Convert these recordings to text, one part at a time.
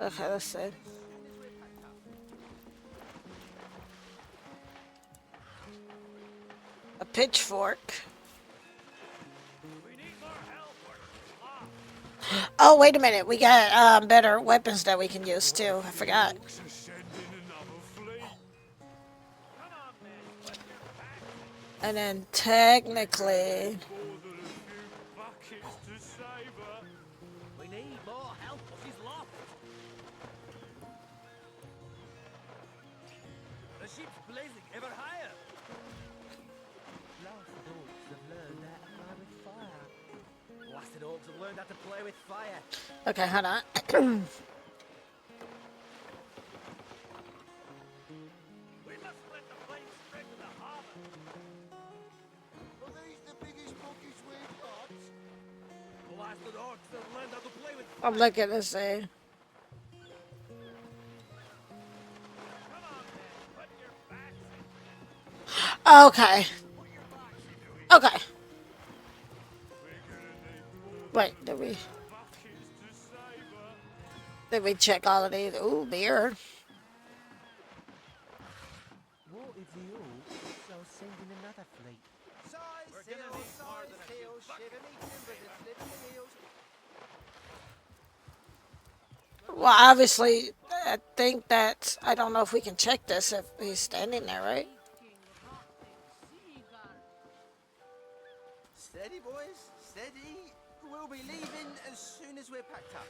Okay, let's see. A pitchfork. Oh, wait a minute. We got better weapons that we can use too. I forgot. And then technically, We need more help, or she's lost. The ship's blazing ever higher. Blasted orcs have learned how to play with fire. Blasted orcs have learned how to play with fire. okay, hold on. We must let the flames spread to the harbor. Are these the biggest monkeys we've got? Blasted orcs have learned how to play with fire. I'm looking to see. Come on, man. Put your backs in. Okay. Put your backs into it. Okay. We're gonna need more Wait, buckets to save her. did we check all of these? Ooh, beer. What if the orcs are sending another fleet? Size, We're gonna seal, need more size, than a seal, few shiver me timbers and slip me heels. Well, obviously, I think that I don't know if we can check this if he's standing there, right? Steady, boys, steady. We'll be leaving as soon as we're packed up.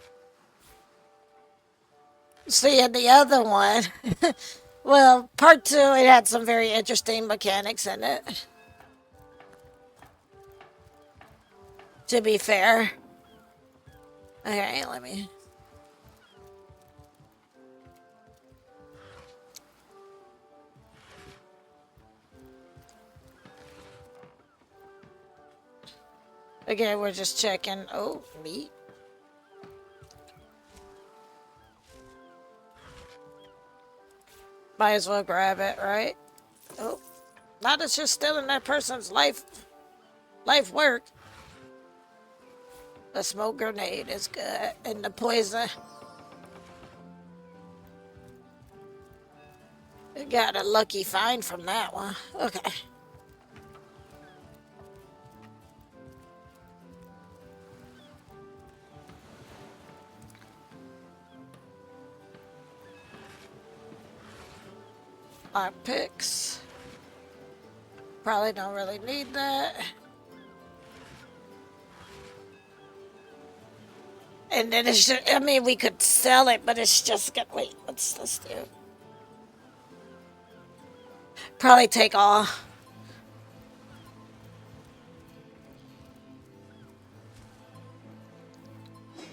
See, in the other one, well, part two, it had some very interesting mechanics in it. To be fair. Okay, let me. Again, we're just checking. Oh, meat. Might as well grab it, right? Oh, not it's just stealing that person's life work. The smoke grenade is good, and the poison. We got a lucky find from that one. Okay. Lockpicks. Probably don't really need that. And then it's just, I mean, we could sell it, but it's just gonna, wait, what's this do? Probably take all.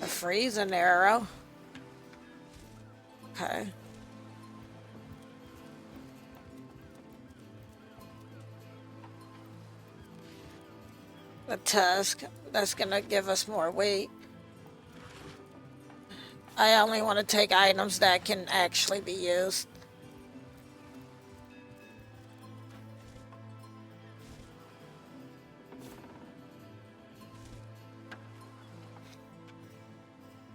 A freezing arrow. Okay. A tusk. That's gonna give us more weight. I only want to take items that can actually be used.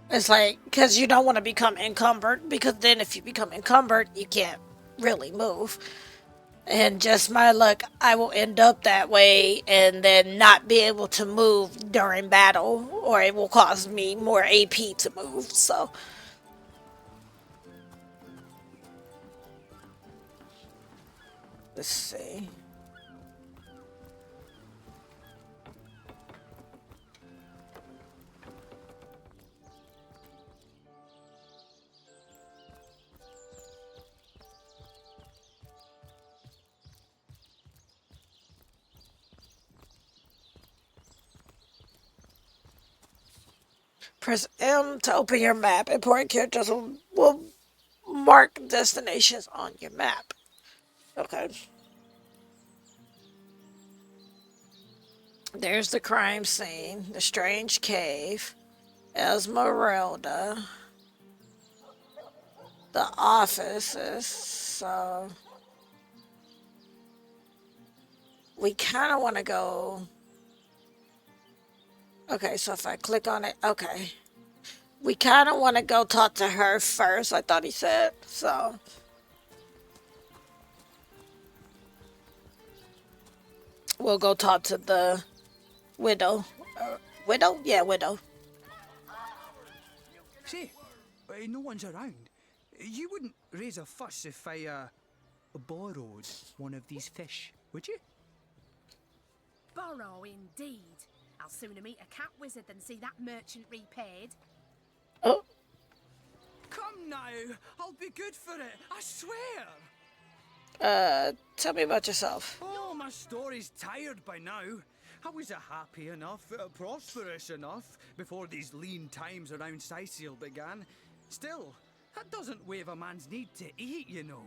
It's like, because you don't want to become encumbered, because then if you become encumbered, you can't really move. And just my luck, I will end up that way and then not be able to move during battle, or it will cause me more AP to move, so. Let's see. Press M to open your map. Important characters will mark destinations on your map. Okay. There's the crime scene, the strange cave, Esmeralda, the offices. So we kind of want to go. Okay, so if I click on it, okay. We kind of want to go talk to her first, I thought he said. So, we'll go talk to the widow. Widow? Yeah, widow. Say, no one's around. You wouldn't raise a fuss if I, borrowed one of these fish, would you? Borrow indeed. I'll sooner meet a cat wizard than see that merchant repaid. Oh, Come now, I'll be good for it, I swear! tell me about yourself. Oh, my story's tired by now. I was happy enough, prosperous enough, before these lean times around Sicil began. Still, that doesn't waive a man's need to eat, you know.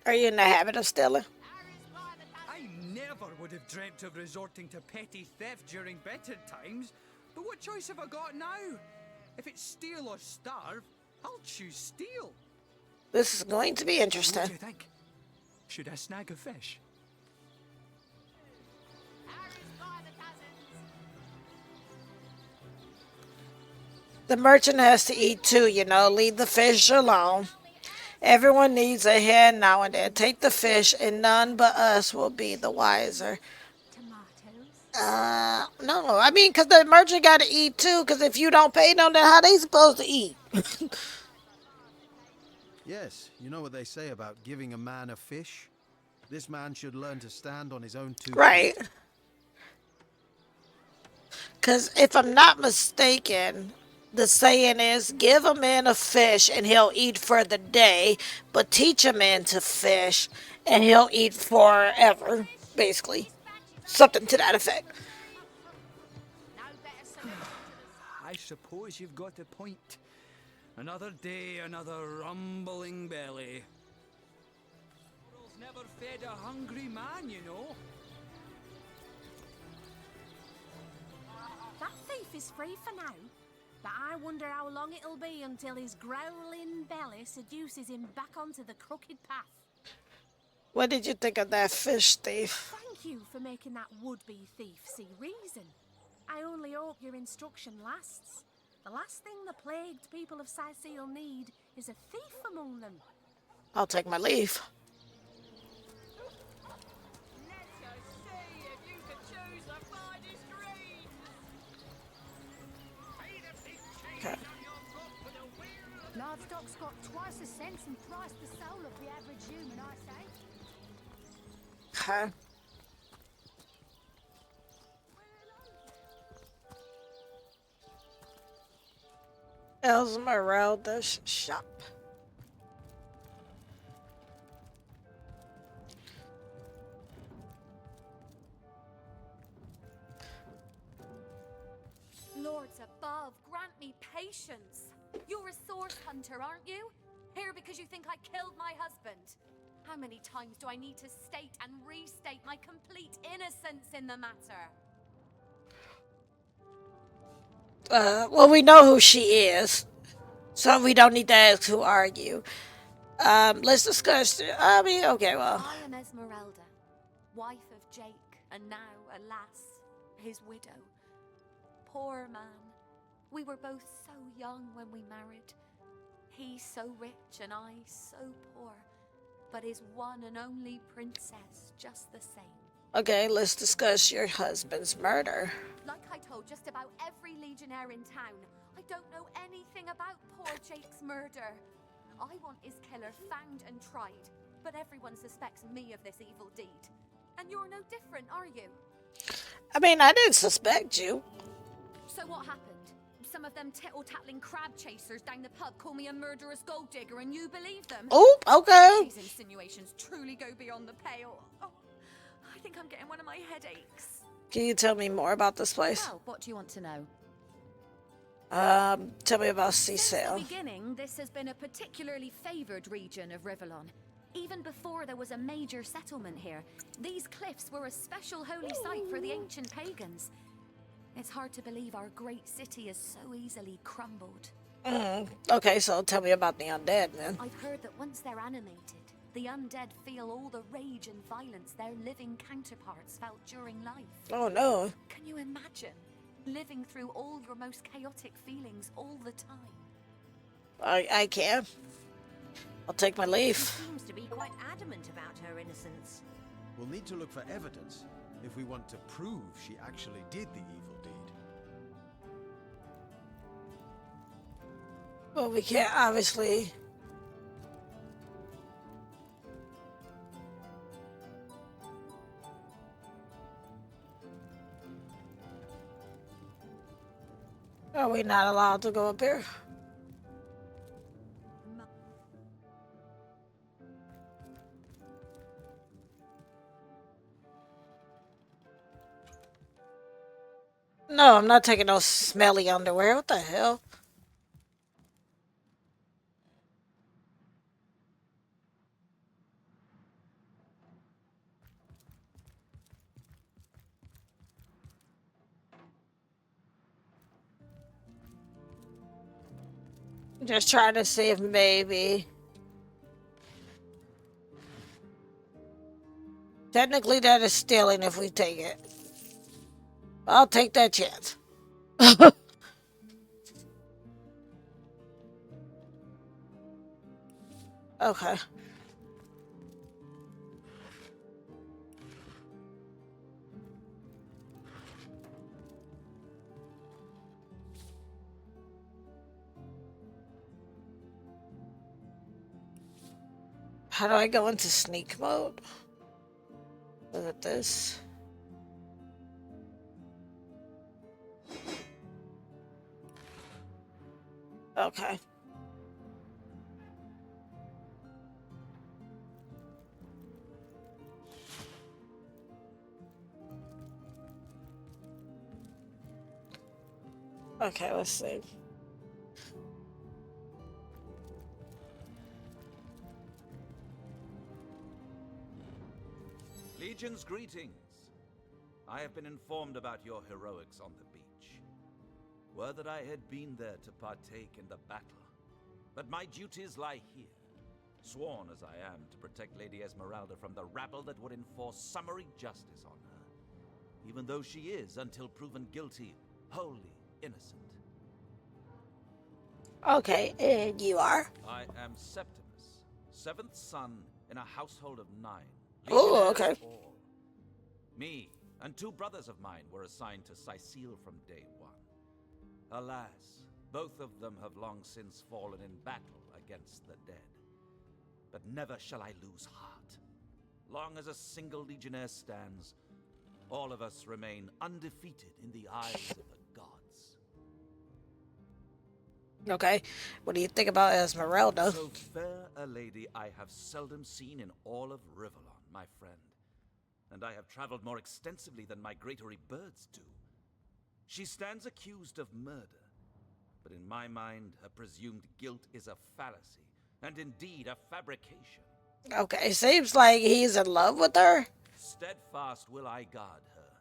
Are you in the habit of stealing? I never would have dreamt of resorting to petty theft during better times. But what choice have I got now? If it's steal or starve, I'll choose steal. This is going to be What interesting. do you think? Should I snag a fish? The merchant has to eat too, you know. Leave the fish alone. Everyone needs a hand now and then. Take the fish, and none but us will be the wiser. Tomatoes? No. I mean, because the merchant got to eat too, because if you don't pay them, then how they supposed to eat? Yes, you know what they say about giving a man a fish? This man should learn to stand on his own two feet. Right. Because if I'm not mistaken, the saying is, give a man a fish and he'll eat for the day, but teach a man to fish and he'll eat forever, basically. Something to that effect. I suppose you've got a point. Another day, another rumbling belly. The world's never fed a hungry man, you know. That thief is free for now, but I wonder how long it'll be until his growling belly seduces him back onto the crooked path. What did you think of that fish thief? Thank you for making that would-be thief see reason. I only hope your instruction lasts. The last thing the plagued people of Sicil need is a thief among them. I'll take my leave. Okay. Livestock's got twice the sense and thrice the soul of the average human, I say. Okay. Esmeralda's shop. Lords above, grant me patience. You're a source hunter, aren't you? Here because you think I killed my husband. How many times do I need to state and restate my complete innocence in the matter? Well, we know who she is, so we don't need to ask who are you. Let's discuss. I mean, okay, well. I am Esmeralda, wife of Jake, and now, alas, his widow. Poor man. We were both so young when we married. He so rich and I so poor. But his one and only princess just the same. Okay, let's discuss your husband's murder. Like I told just about every legionnaire in town, I don't know anything about poor Jake's murder. I want his killer found and tried, but everyone suspects me of this evil deed. And you're no different, are you? I mean, I didn't suspect you. So what happened? Some of them tittle-tattling crab chasers down the pub call me a murderous gold digger and you believe them? Oh, okay. These insinuations truly go beyond the pale. Oh, I think I'm getting one of my headaches. Can you tell me more about this place? Well, what do you want to know? Tell me about Since the Cecil. beginning, this has been a particularly favoured region of Rivellon. Even before there was a major settlement here, these cliffs were a special holy site for the ancient pagans. It's hard to believe our great city is so easily crumbled. Okay, so tell me about the undead, man. I've heard that once they're animated, the undead feel all the rage and violence their living counterparts felt during life. Oh, no. Can you imagine? living through all your most chaotic feelings all the time. I can. I'll take my She leave. seems to be quite adamant about her innocence. We'll need to look for evidence if we want to prove she actually did the evil deed. Well, we can't obviously. Are we not allowed to go up here? No, I'm not taking no smelly underwear. What the hell? Just trying to see if maybe. Technically, that is stealing if we take it. I'll take that chance. Okay. How do I go into sneak mode? Look at this. Okay. Okay, let's see. Legion's greetings. I have been informed about your heroics on the beach. Were that I had been there to partake in the battle. But my duties lie here, sworn as I am to protect Lady Esmeralda from the rabble that would enforce summary justice on her, even though she is, until proven guilty, wholly innocent. Okay, and you are? I am Septimus, seventh son in a household of 9. Oh, okay. All. Me and 2 brothers of mine were assigned to Sicile from day 1. Alas, both of them have long since fallen in battle against the dead. But never shall I lose heart. Long as a single legionnaire stands, all of us remain undefeated in the eyes of the gods. Okay. What do you think about Esmeralda? So fair a lady I have seldom seen in all of Rivellon, my friend. And I have traveled more extensively than migratory birds do. She stands accused of murder, but in my mind, her presumed guilt is a fallacy, and indeed a fabrication. Okay, seems like he's in love with her. Steadfast will I guard her.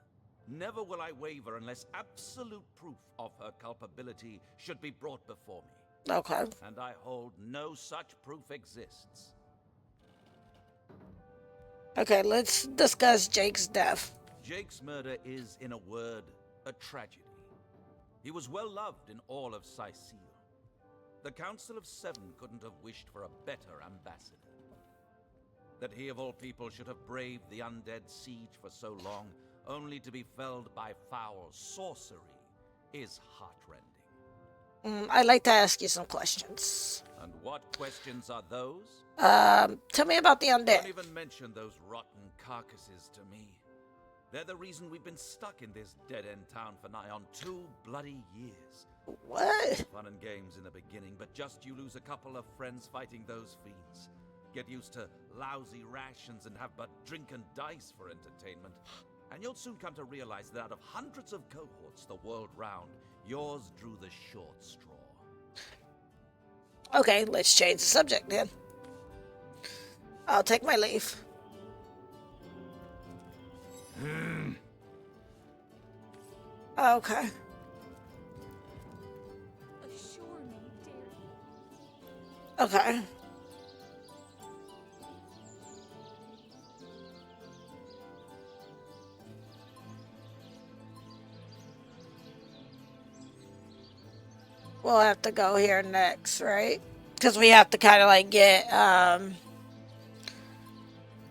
Never will I waver unless absolute proof of her culpability should be brought before me. Okay. And I hold no such proof exists. Okay, let's discuss Jake's death. Jake's murder is, in a word, a tragedy. He was well loved in all of Sicile. The Council of 7 couldn't have wished for a better ambassador. That he of all people should have braved the undead siege for so long, only to be felled by foul sorcery, is heartrending. I'd like to ask you some questions. And what questions are those? Tell me about the undead. Don't even mention those rotten carcasses to me. They're the reason we've been stuck in this dead-end town for nigh on 2 bloody years. What? Fun and games in the beginning, but just you lose a couple of friends fighting those fiends. Get used to lousy rations and have but drink and dice for entertainment. And you'll soon come to realize that out of hundreds of cohorts the world round, yours drew the short straw. Okay, let's change the subject then. I'll take my leave. Okay. Assure me, dear. Okay. we'll have to go here next, right? Because we have to kind of like get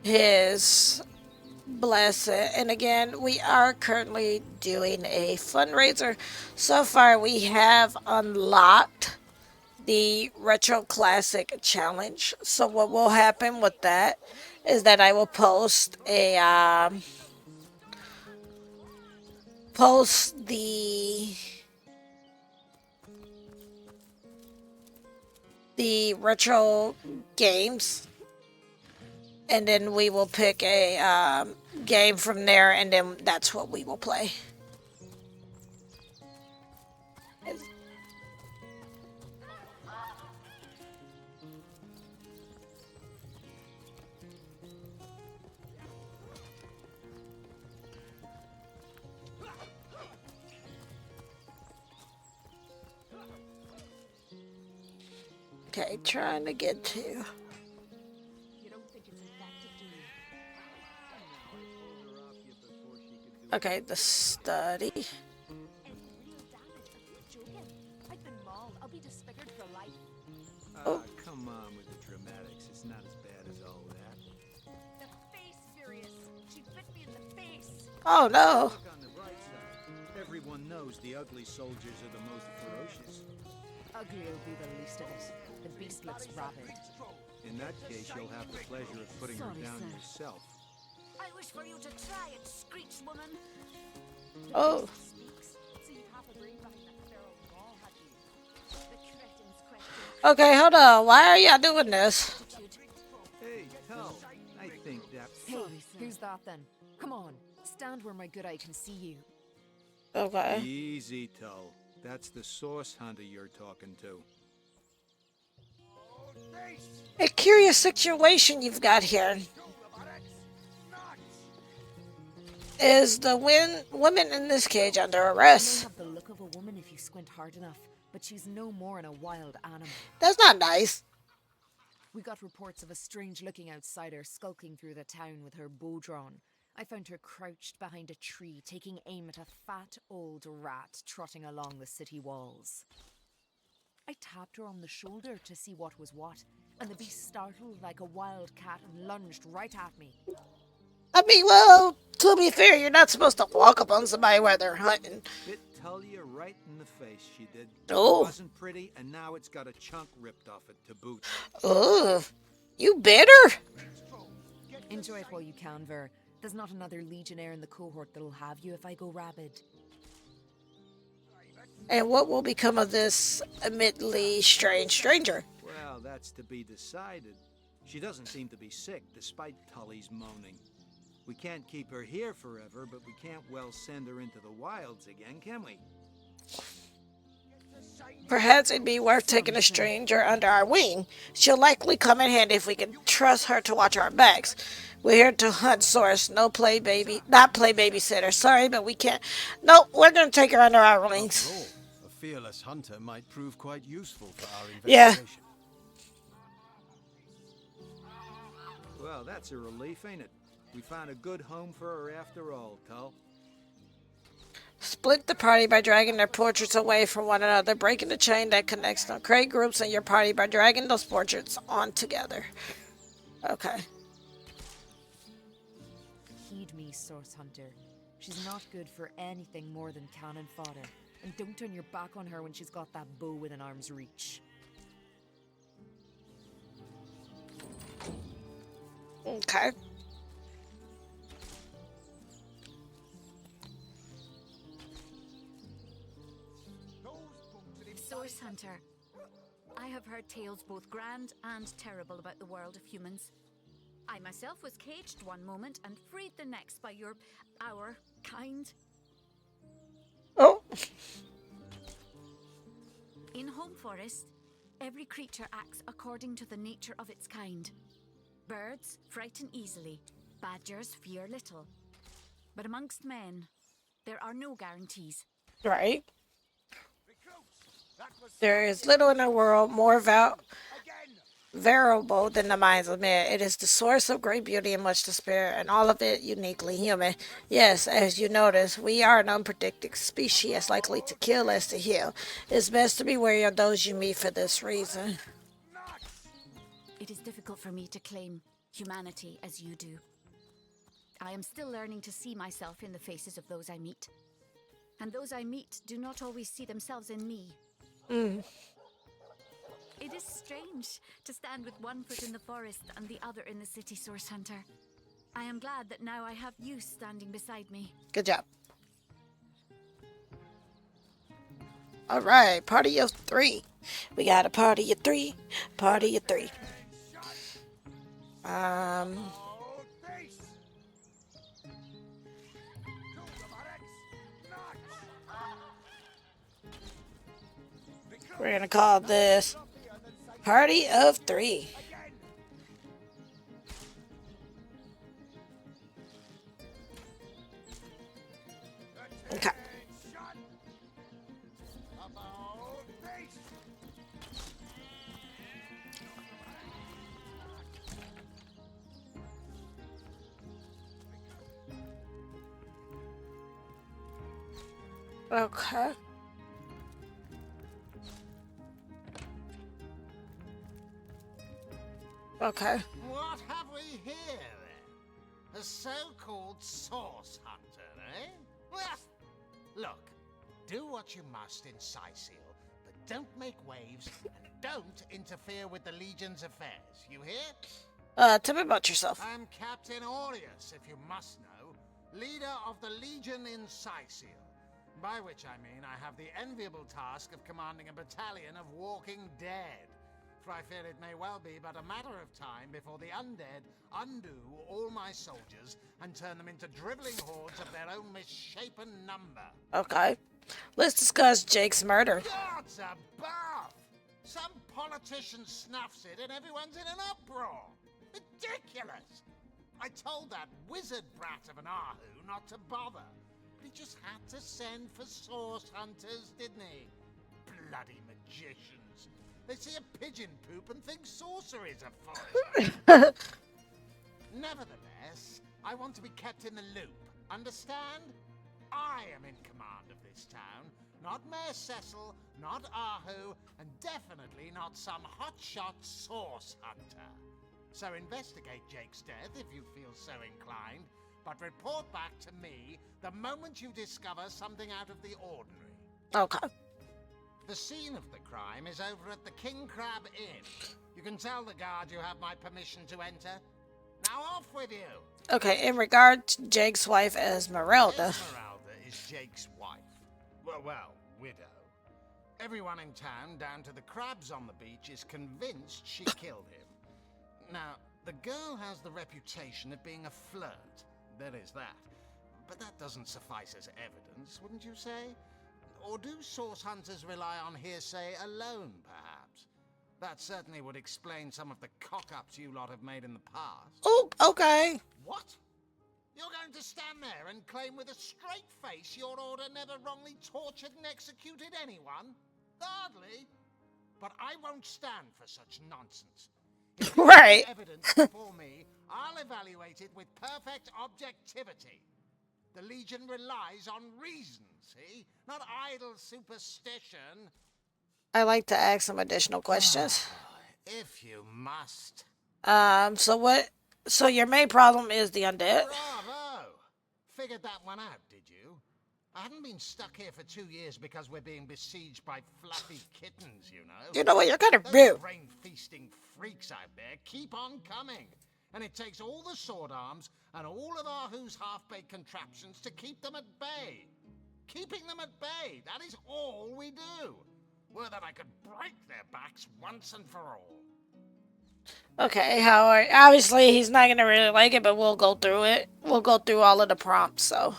his blessing. And again, we are currently doing a fundraiser. So far, we have unlocked the Retro Classic Challenge. So what will happen with that is that I will post a post the retro games, and then we will pick a game from there, and then that's what we will play. Okay, trying to get to. You don't think it's effective, do you? Okay, the study. It's real damage. I'm not joking. I've been mauled. I'll be disfigured for life. Oh. Come on with the dramatics. It's not as bad as all that. The face furious. She bit me in the face. Oh no. Look on the bright side. Everyone knows the ugly soldiers are the most ferocious. Ugly will be the least of it. The beast looks rabid. In that case, you'll have the pleasure of putting her Sorry, down sir. yourself. I wish for you to try it, screech woman. Oh. Speaks. So you'd half a brain behind that feral wall, had you? The cretin's question. Okay, hold on. Why are y'all doing this? Hey, Tull, I think that... Hey, who's that then? Come on, stand where my good eye can see you. Okay. Easy, Tull. That's the source hunter you're talking to. A curious situation you've got here. Is the women in this cage under She may arrest? have the look of a woman if you squint hard enough, but she's no more than a wild animal. That's not nice. We got reports of a strange-looking outsider skulking through the town with her bow drawn. I found her crouched behind a tree, taking aim at a fat old rat trotting along the city walls. I tapped her on the shoulder to see what was what, and the beast startled like a wild cat and lunged right at me. I mean, well, to be fair, you're not supposed to walk up on somebody while they're hunting. Bit Tullia right in the face, she did. Oh. It wasn't pretty, and now it's got a chunk ripped off it to boot. Ugh. You bitter? Enjoy it while you can, Ver. There's not another legionnaire in the cohort that'll have you if I go rabid. And what will become of this admittedly strange stranger? Well, that's to be decided. She doesn't seem to be sick, despite Tully's moaning. We can't keep her here forever, but we can't well send her into the wilds again, can we? Perhaps it'd be worth taking a stranger under our wing. She'll likely come in handy if we can trust her to watch our backs. We're here to hunt source, not play babysitter. Sorry, but we can't. Nope, we're gonna take her under our wings. After all, a fearless hunter might prove quite useful for our Yeah. investigation. Well, that's a relief, ain't it? We found a good home for her after all, Tull. Split the party by dragging their portraits away from one another, breaking the chain that connects them. Create groups in your party by dragging those portraits on together. Okay. Heed me, Source Hunter. She's not good for anything more than cannon fodder. And don't turn your back on her when she's got that bow within arm's reach. Okay. Source Hunter. I have heard tales both grand and terrible about the world of humans. I myself was caged one moment and freed the next by our kind. Oh. In Home Forest, every creature acts according to the nature of its kind. Birds frighten easily, badgers fear little. But amongst men, there are no guarantees. Right. There is little in the world more variable than the minds of men. It is the source of great beauty and much despair, and all of it uniquely human. Yes, as you notice, we are an unpredictable species, as likely to kill as to heal. It's best to be wary of those you meet for this reason. It is difficult for me to claim humanity as you do. I am still learning to see myself in the faces of those I meet. And those I meet do not always see themselves in me. It is strange to stand with one foot in the forest and the other in the city, Source Hunter. I am glad that now I have you standing beside me. Good job. All right, party of 3. We got a party of 3. Party of 3. We're gonna call this party of 3. Okay. Okay. Okay. What have we here, then? A so-called source hunter, eh? Well, look, do what you must in Scythial, but don't make waves and don't interfere with the Legion's affairs. You hear? Tell me about yourself. I'm Captain Aureus, if you must know, leader of the Legion in Scythial. By which I mean I have the enviable task of commanding a battalion of walking dead. For I fear it may well be but a matter of time before the undead undo all my soldiers and turn them into dribbling hordes of their own misshapen number. Okay. Let's discuss Jake's murder. Gods above! Some politician snuffs it and everyone's in an uproar. Ridiculous! I told that wizard brat of an Ahu not to bother. But he just had to send for source hunters, didn't he? Bloody magicians. They see a pigeon poop and think sorcery's afoot. Nevertheless, I want to be kept in the loop. Understand? I am in command of this town. Not Mayor Cecil, not Ahu, and definitely not some hotshot source hunter. So investigate Jake's death if you feel so inclined, but report back to me the moment you discover something out of the ordinary. Okay. The scene of the crime is over at the King Crab Inn. You can tell the guard you have my permission to enter. Now off with you! Okay, in regard to Jake's wife Esmeralda. Esmeralda is Jake's wife. Well, widow. Everyone in town, down to the crabs on the beach, is convinced she killed him. Now, the girl has the reputation of being a flirt. There is that. But that doesn't suffice as evidence, wouldn't you say? Or do source hunters rely on hearsay alone, perhaps? That certainly would explain some of the cock-ups you lot have made in the past. Oh, okay. What? You're going to stand there and claim with a straight face your order never wrongly tortured and executed anyone? Hardly. But I won't stand for such nonsense. If you Right. have evidence before me, I'll evaluate it with perfect objectivity. The Legion relies on reason, see? Not idle superstition. I like to ask some additional questions. If you must. So your main problem is the undead? Bravo! Figured that one out, did you? I haven't been stuck here for 2 years because we're being besieged by fluffy kittens, you know. You know what, you're kind of Those rude. brain-feasting freaks out there keep on coming. And it takes all the sword arms and all of Ahu's half-baked contraptions to keep them at bay. Keeping them at bay, that is all we do. Were that I could break their backs once and for all. Okay, Howard. Obviously, he's not going to really like it, but we'll go through it. We'll go through all of the prompts, so.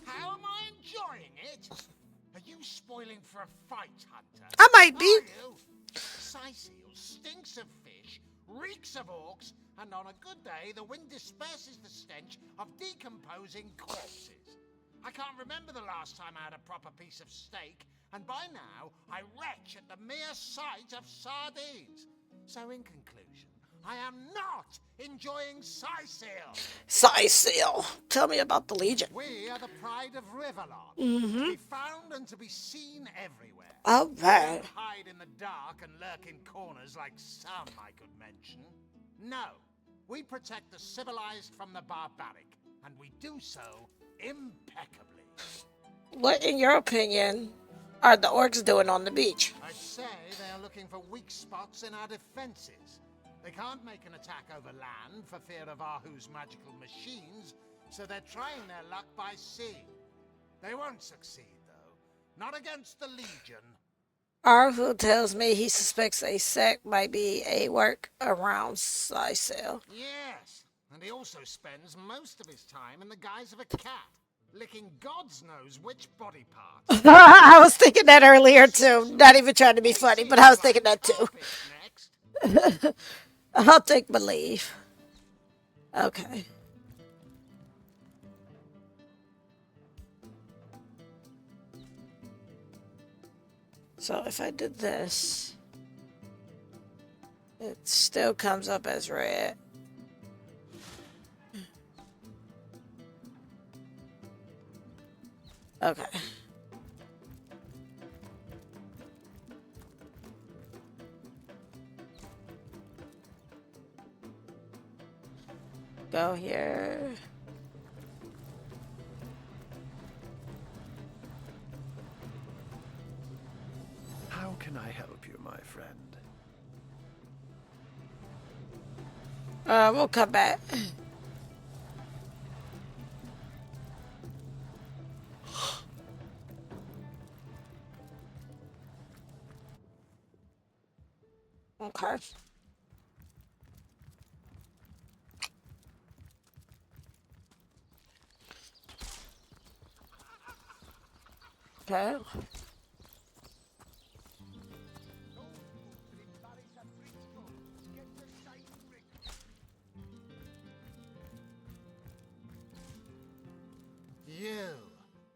How am I enjoying it? Are you spoiling for a fight, Hunter? I might be. Are you? Scythial stinks of fish, reeks of orcs, and on a good day, the wind disperses the stench of decomposing corpses. I can't remember the last time I had a proper piece of steak, and by now, I retch at the mere sight of sardines. So in conclusion, I am not enjoying Scythiel. Scythiel. Tell me about the Legion. We are the pride of Rivellon. Mm-hmm. To be found and to be seen everywhere. All We right. don't hide in the dark and lurk in corners like some I could mention. No, we protect the civilized from the barbaric, and we do so impeccably. What, in your opinion, are the orcs doing on the beach? I'd say they are looking for weak spots in our defenses. They can't make an attack over land for fear of Ahu's magical machines, so they're trying their luck by sea. They won't succeed, though. Not against the Legion. Arhu tells me he suspects a sect might be a work around Scythiel. Yes, and he also spends most of his time in the guise of a cat, licking God's knows which body part. I was thinking that earlier too. Not even trying to be funny, but I was thinking that too. Next. I'll take believe. Okay. So if I did this, it still comes up as red. Okay. Go here. How can I help you, my friend? We'll come back. Okay. Okay. You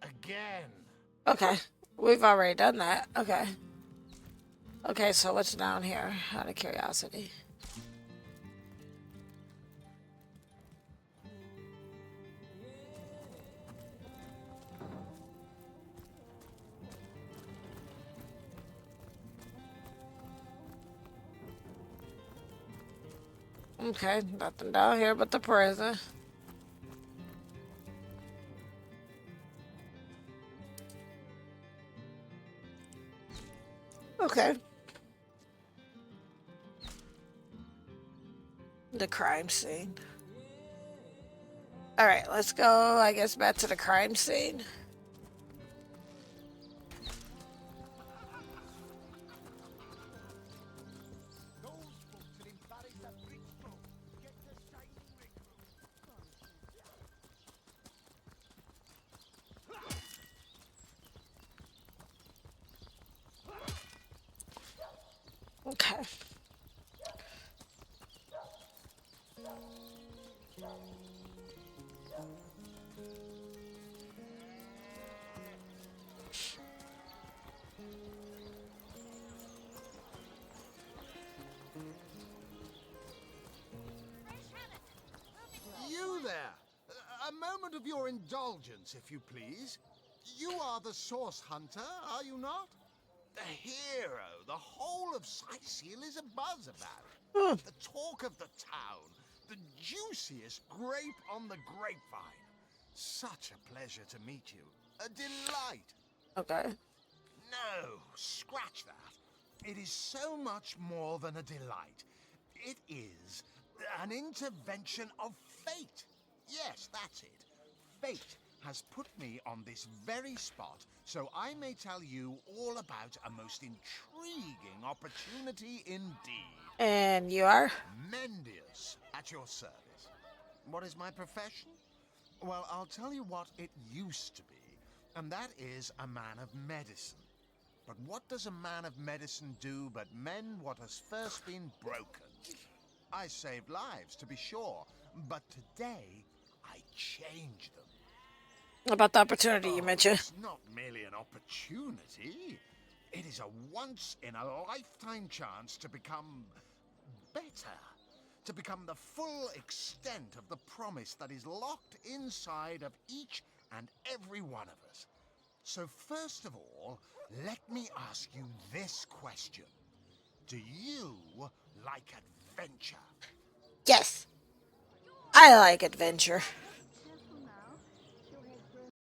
again. Okay. We've already done that. Okay. Okay, so what's down here? Out of curiosity. Okay, nothing down here but the prison. Okay. The crime scene. Alright, let's go, I guess, back to the crime scene. Okay. You there! A moment of your indulgence, if you please. You are the source hunter, are you not? The hero. The whole of Scythiel is abuzz about it. The talk of the town. The juiciest grape on the grapevine. Such a pleasure to meet you. A delight. Okay. No, scratch that. It is so much more than a delight. It is an intervention of fate. Yes, that's it. Fate has put me on this very spot so I may tell you all about a most intriguing opportunity indeed. And you are? Mendius, at your service. What is my profession? Well, I'll tell you what it used to be, and that is a man of medicine. But what does a man of medicine do but mend what has first been broken? I saved lives, to be sure, but today I changed them. About the opportunity you mentioned. It's not merely an opportunity. It is a once-in-a-lifetime chance to become better to become the full extent of the promise that is locked inside of each and every one of us. So first of all, let me ask you this question. Do you like adventure? Yes. I like adventure.